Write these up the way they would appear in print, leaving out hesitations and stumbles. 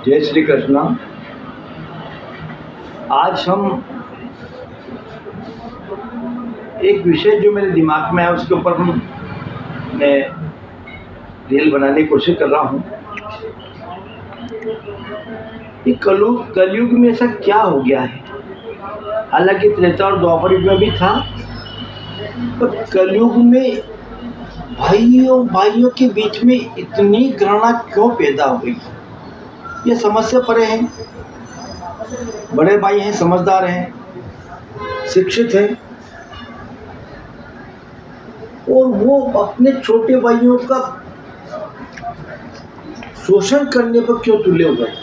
जय श्री कृष्णा। आज हम एक विषय जो मेरे दिमाग में है उसके ऊपर मैं रील बनाने की कोशिश कर रहा हूँ। ये कलयुग में ऐसा क्या हो गया है? हालांकि त्रेता और द्वापर युग में भी था, पर कलयुग में भाइयों के बीच में इतनी घृणा क्यों पैदा हो गई? ये समस्या परे हैं। बड़े भाई हैं, समझदार हैं, शिक्षित हैं, और वो अपने छोटे भाइयों का शोषण करने पर क्यों तुले हो गए?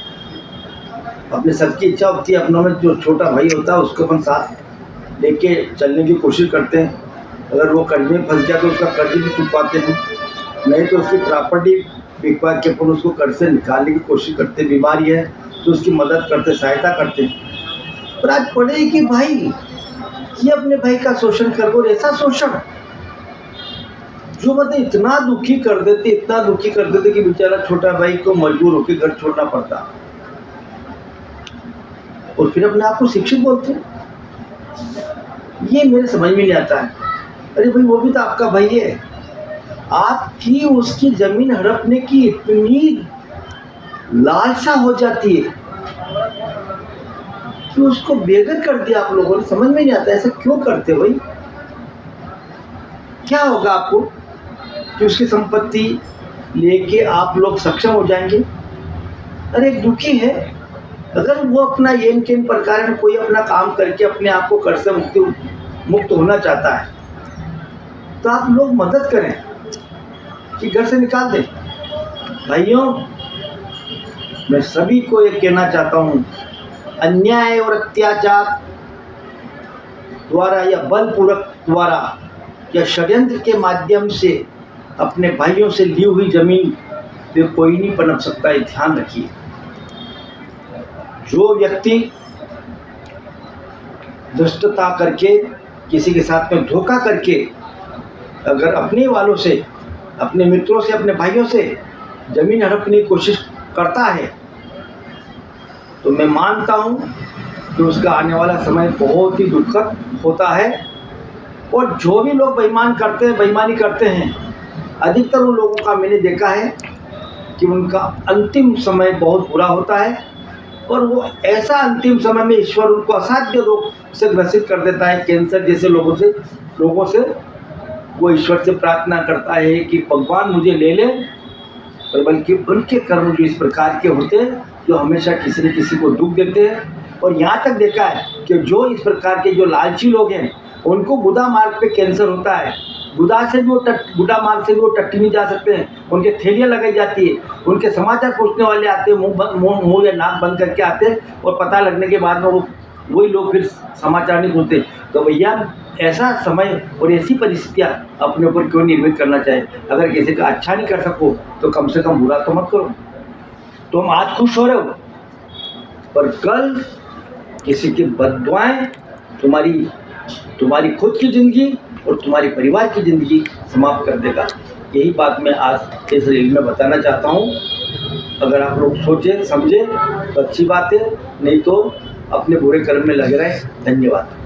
अपने सबकी इच्छा होती है, अपनों में जो छोटा भाई होता है उसको अपन साथ लेके चलने की कोशिश करते हैं। अगर वो कर्ज में फंस गया तो उसका कर्ज भी चुकाते हैं, नहीं तो उसकी प्रॉपर्टी बिकवा के अपन उसको कर्ज से निकालने की कोशिश करते। बीमारी है तो उसकी मदद करते, सहायता करते। पर आज पड़े कि भाई ये अपने भाई का शोषण कर, और ऐसा शोषण जो मतलब इतना दुखी कर देते कि बेचारा छोटा भाई को मजबूर होकर घर छोड़ना पड़ता, और फिर अपने आप को शिक्षित बोलते हैं। ये मेरे समझ में नहीं आता है। अरे भाई, वो भी तो आपका भाई है। आपकी उसकी जमीन हड़पने की इतनी लालसा हो जाती है कि उसको बेघर कर दिया आप लोगों ने। समझ में नहीं आता ऐसा क्यों करते भाई? क्या होगा आपको कि उसकी संपत्ति लेके आप लोग सक्षम हो जाएंगे? अरे एक दुखी है, अगर वो अपना येन केन प्रकार में कोई अपना काम करके अपने आप को कर्ज से मुक्त होना चाहता है तो आप लोग मदद करें कि घर से निकाल दें। भाइयों, मैं सभी को ये कहना चाहता हूँ, अन्याय और अत्याचार द्वारा या बलपूर्वक द्वारा या षड्यंत्र के माध्यम से अपने भाइयों से ली हुई जमीन पे कोई नहीं पनप सकता। ये ध्यान रखिए। जो व्यक्ति दुष्टता करके, किसी के साथ में धोखा करके अगर अपने वालों से, अपने मित्रों से, अपने भाइयों से जमीन हड़पने की कोशिश करता है तो मैं मानता हूं कि उसका आने वाला समय बहुत ही दुखद होता है। और जो भी लोग बेईमानी करते हैं, अधिकतर उन लोगों का मैंने देखा है कि उनका अंतिम समय बहुत बुरा होता है, और वो ऐसा अंतिम समय में ईश्वर उनको असाध्य रोग से ग्रसित कर देता है। कैंसर जैसे लोगों से वो ईश्वर से प्रार्थना करता है कि भगवान मुझे ले ले, और बल्कि उनके कर्म जो इस प्रकार के होते हैं जो हमेशा किसी न किसी को दुख देते हैं। और यहाँ तक देखा है कि जो इस प्रकार के जो लालची लोग हैं उनको गुदा मार्ग पे कैंसर होता है। गुदा मार्ग से भी वो टट्टी नहीं जा सकते हैं, उनके थैलियाँ लगाई जाती है, उनके समाचार पूछने वाले आते हैं, मुंह या नाक बंद करके आते हैं, और पता लगने के बाद में वही लोग फिर समाचार नहीं पूछते। तो भैया, ऐसा समय और ऐसी परिस्थितियाँ अपने ऊपर क्यों निर्मित करना चाहे? अगर किसी का अच्छा नहीं कर सको तो कम से कम बुरा तो मत करो। तुम आज खुश हो रहे हो, पर कल किसी की बद्दुआएं तुम्हारी खुद की ज़िंदगी और तुम्हारी परिवार की ज़िंदगी समाप्त कर देगा। यही बात मैं आज इस रील में बताना चाहता हूँ। अगर आप लोग सोचें समझें तो अच्छी बात है, नहीं तो अपने बुरे कर्म में लगे रहें। धन्यवाद।